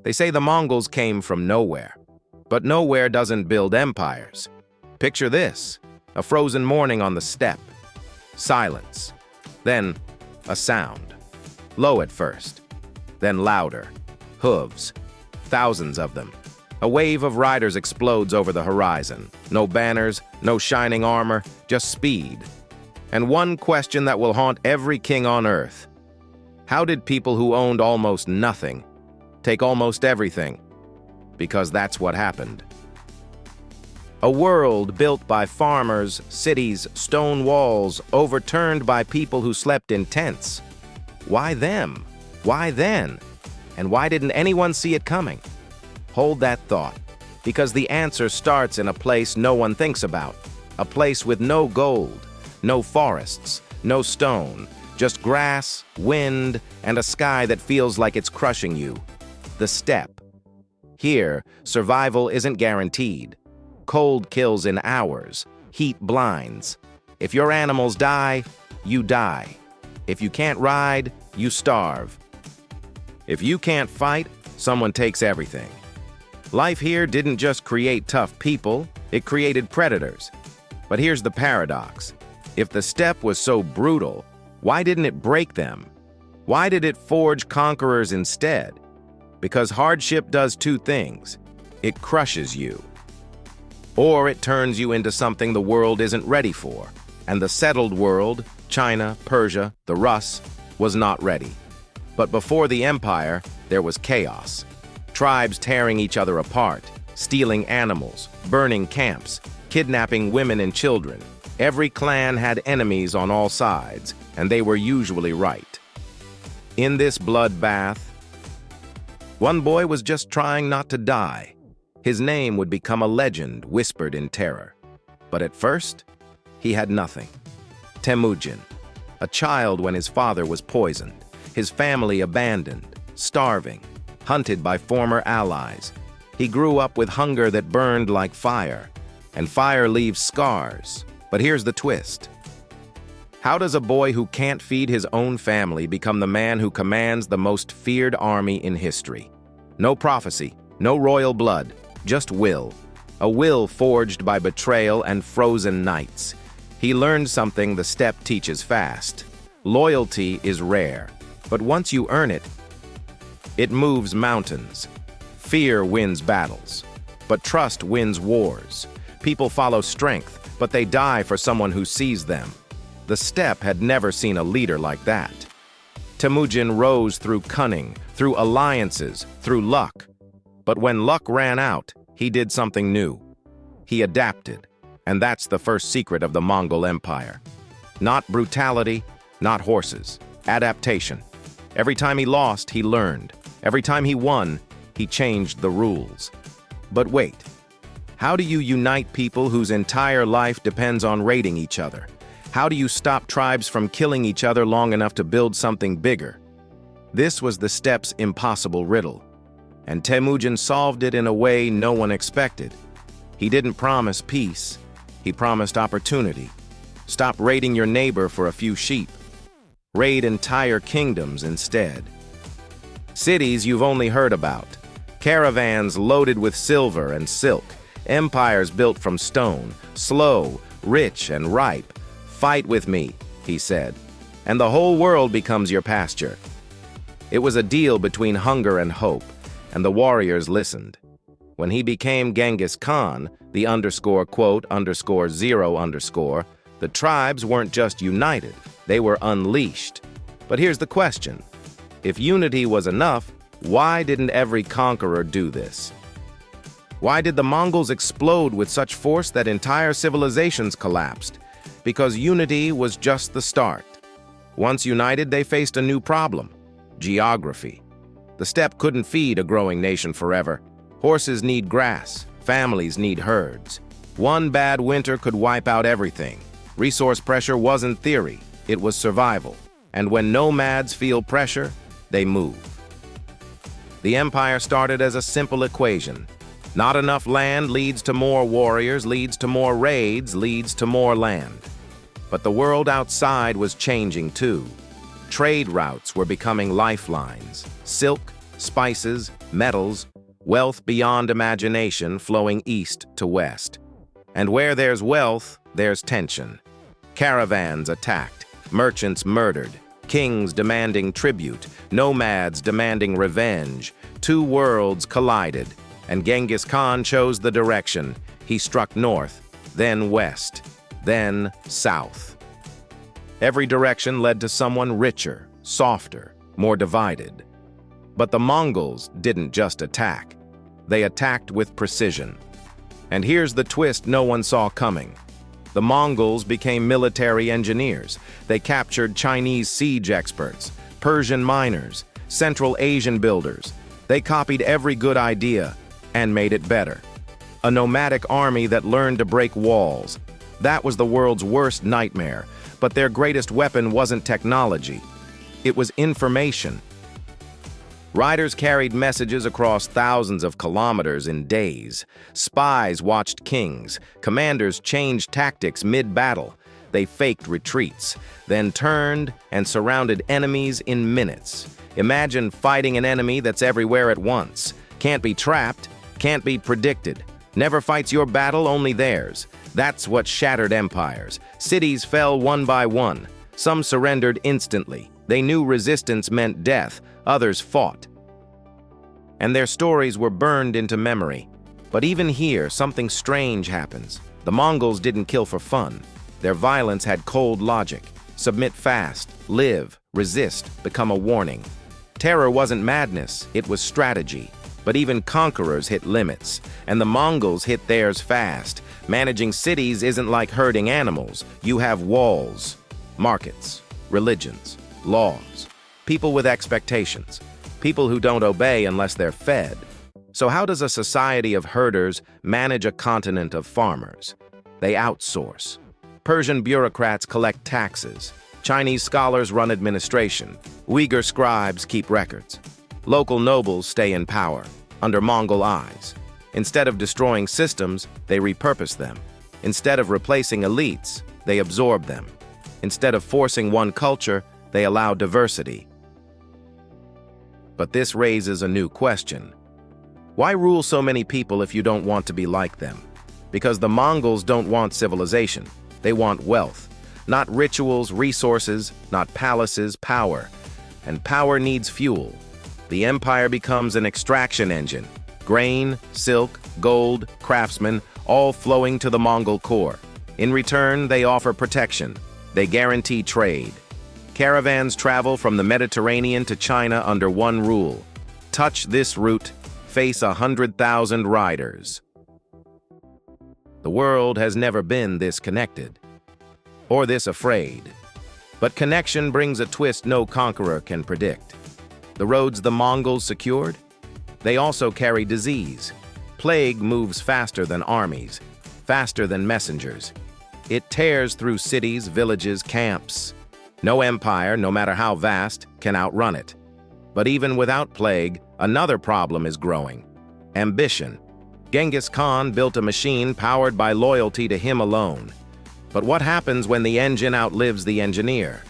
They say the Mongols came from nowhere, but nowhere doesn't build empires. Picture this, a frozen morning on the steppe. Silence. Then a sound. Low at first, then louder. Hooves. Thousands of them. A wave of riders explodes over the horizon. No banners, no shining armor, just speed. And one question that will haunt every king on earth. How did people who owned almost nothing take almost everything? Because that's what happened. A world built by farmers, cities, stone walls, overturned by people who slept in tents. Why them? Why then? And why didn't anyone see it coming? Hold that thought, because the answer starts in a place no one thinks about. A place with no gold, no forests, no stone, just grass, wind, and a sky that feels like it's crushing you. The steppe. Here, survival isn't guaranteed. Cold kills in hours. Heat blinds. If your animals die, you die. If you can't ride, you starve. If you can't fight, someone takes everything. Life here didn't just create tough people, it created predators. But here's the paradox. If the steppe was so brutal, why didn't it break them? Why did it forge conquerors instead? Because hardship does two things. It crushes you, or it turns you into something the world isn't ready for. And the settled world, China, Persia, the Rus, was not ready. But before the empire, there was chaos. Tribes tearing each other apart, stealing animals, burning camps, kidnapping women and children. Every clan had enemies on all sides, and they were usually right. In this bloodbath, one boy was just trying not to die. His name would become a legend whispered in terror. But at first, he had nothing. Temujin, a child when his father was poisoned, his family abandoned, starving, hunted by former allies. He grew up with hunger that burned like fire, and fire leaves scars. But here's the twist. How does a boy who can't feed his own family become the man who commands the most feared army in history? No prophecy, no royal blood, just will. A will forged by betrayal and frozen nights. He learned something the steppe teaches fast. Loyalty is rare, but once you earn it, it moves mountains. Fear wins battles, but trust wins wars. People follow strength, but they die for someone who sees them. The steppe had never seen a leader like that. Temujin rose through cunning, through alliances, through luck. But when luck ran out, he did something new. He adapted, and that's the first secret of the Mongol Empire. Not brutality, not horses. Adaptation. Every time he lost, he learned. Every time he won, he changed the rules. But wait, how do you unite people whose entire life depends on raiding each other? How do you stop tribes from killing each other long enough to build something bigger? This was the steppe's impossible riddle, and Temujin solved it in a way no one expected. He didn't promise peace, he promised opportunity. Stop raiding your neighbor for a few sheep. Raid entire kingdoms instead. Cities you've only heard about. Caravans loaded with silver and silk. Empires built from stone, slow, rich, and ripe. Fight with me, he said, and the whole world becomes your pasture. It was a deal between hunger and hope, and the warriors listened. When he became Genghis Khan, the _quote_0_, the tribes weren't just united, they were unleashed. But here's the question. If unity was enough, why didn't every conqueror do this? Why did the Mongols explode with such force that entire civilizations collapsed? Because unity was just the start. Once united, they faced a new problem: geography. The steppe couldn't feed a growing nation forever. Horses need grass, families need herds. One bad winter could wipe out everything. Resource pressure wasn't theory, it was survival. And when nomads feel pressure, they move. The empire started as a simple equation. Not enough land leads to more warriors, leads to more raids, leads to more land. But the world outside was changing too. Trade routes were becoming lifelines. Silk, spices, metals, wealth beyond imagination flowing east to west. And where there's wealth, there's tension. Caravans attacked, merchants murdered, kings demanding tribute, nomads demanding revenge. Two worlds collided, and Genghis Khan chose the direction. He struck north, then west, then south. Every direction led to someone richer, softer, more divided. But the Mongols didn't just attack. They attacked with precision. And here's the twist no one saw coming. The Mongols became military engineers. They captured Chinese siege experts, Persian miners, Central Asian builders. They copied every good idea and made it better. A nomadic army that learned to break walls. That was the world's worst nightmare, but their greatest weapon wasn't technology. It was information. Riders carried messages across thousands of kilometers in days. Spies watched kings. Commanders changed tactics mid-battle. They faked retreats, then turned and surrounded enemies in minutes. Imagine fighting an enemy that's everywhere at once. Can't be trapped, can't be predicted. Never fights your battle, only theirs. That's what shattered empires. Cities fell one by one. Some surrendered instantly. They knew resistance meant death. Others fought. And their stories were burned into memory. But even here, something strange happens. The Mongols didn't kill for fun. Their violence had cold logic. Submit fast, live, resist, become a warning. Terror wasn't madness, it was strategy. But even conquerors hit limits, and the Mongols hit theirs fast. Managing cities isn't like herding animals. You have walls, markets, religions, laws, people with expectations, people who don't obey unless they're fed. So how does a society of herders manage a continent of farmers? They outsource. Persian bureaucrats collect taxes. Chinese scholars run administration. Uyghur scribes keep records. Local nobles stay in power, under Mongol eyes. Instead of destroying systems, they repurpose them. Instead of replacing elites, they absorb them. Instead of forcing one culture, they allow diversity. But this raises a new question. Why rule so many people if you don't want to be like them? Because the Mongols don't want civilization. They want wealth. Not rituals, resources, not palaces, power. And power needs fuel. The empire becomes an extraction engine. Grain, silk, gold, craftsmen, all flowing to the Mongol core. In return, they offer protection. They guarantee trade. Caravans travel from the Mediterranean to China under one rule. Touch this route, face 100,000 riders. The world has never been this connected, or this afraid. But connection brings a twist no conqueror can predict. The roads the Mongols secured? They also carry disease. Plague moves faster than armies, faster than messengers. It tears through cities, villages, camps. No empire, no matter how vast, can outrun it. But even without plague, another problem is growing. Ambition. Genghis Khan built a machine powered by loyalty to him alone. But what happens when the engine outlives the engineer?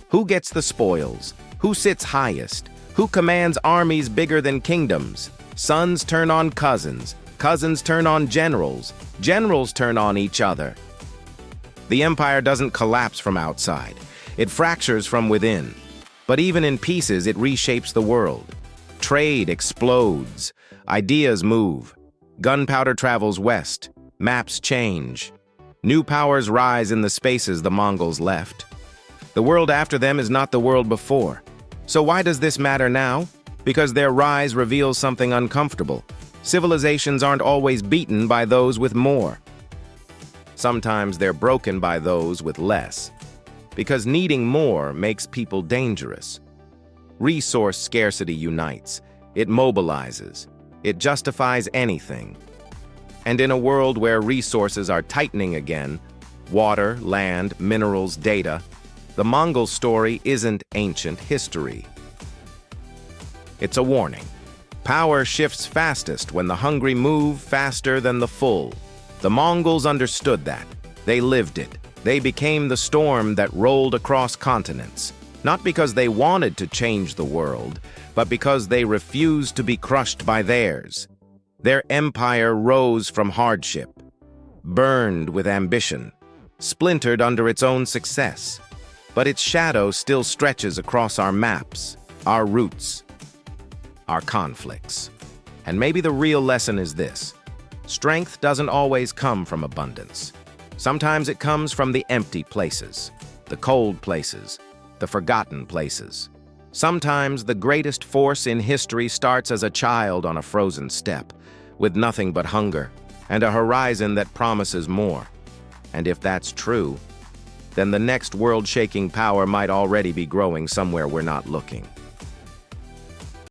Who gets the spoils? Who sits highest? Who commands armies bigger than kingdoms? Sons turn on cousins. Cousins turn on generals. Generals turn on each other. The empire doesn't collapse from outside. It fractures from within. But even in pieces, it reshapes the world. Trade explodes. Ideas move. Gunpowder travels west. Maps change. New powers rise in the spaces the Mongols left. The world after them is not the world before. So why does this matter now? Because their rise reveals something uncomfortable. Civilizations aren't always beaten by those with more. Sometimes they're broken by those with less. Because needing more makes people dangerous. Resource scarcity unites. It mobilizes. It justifies anything. And in a world where resources are tightening again, water, land, minerals, data, the Mongol story isn't ancient history. It's a warning. Power shifts fastest when the hungry move faster than the full. The Mongols understood that. They lived it. They became the storm that rolled across continents. Not because they wanted to change the world, but because they refused to be crushed by theirs. Their empire rose from hardship, burned with ambition, splintered under its own success. But its shadow still stretches across our maps, our roots, our conflicts. And maybe the real lesson is this: strength doesn't always come from abundance. Sometimes it comes from the empty places, the cold places, the forgotten places. Sometimes the greatest force in history starts as a child on a frozen steppe, with nothing but hunger and a horizon that promises more. And if that's true, then the next world-shaking power might already be growing somewhere we're not looking.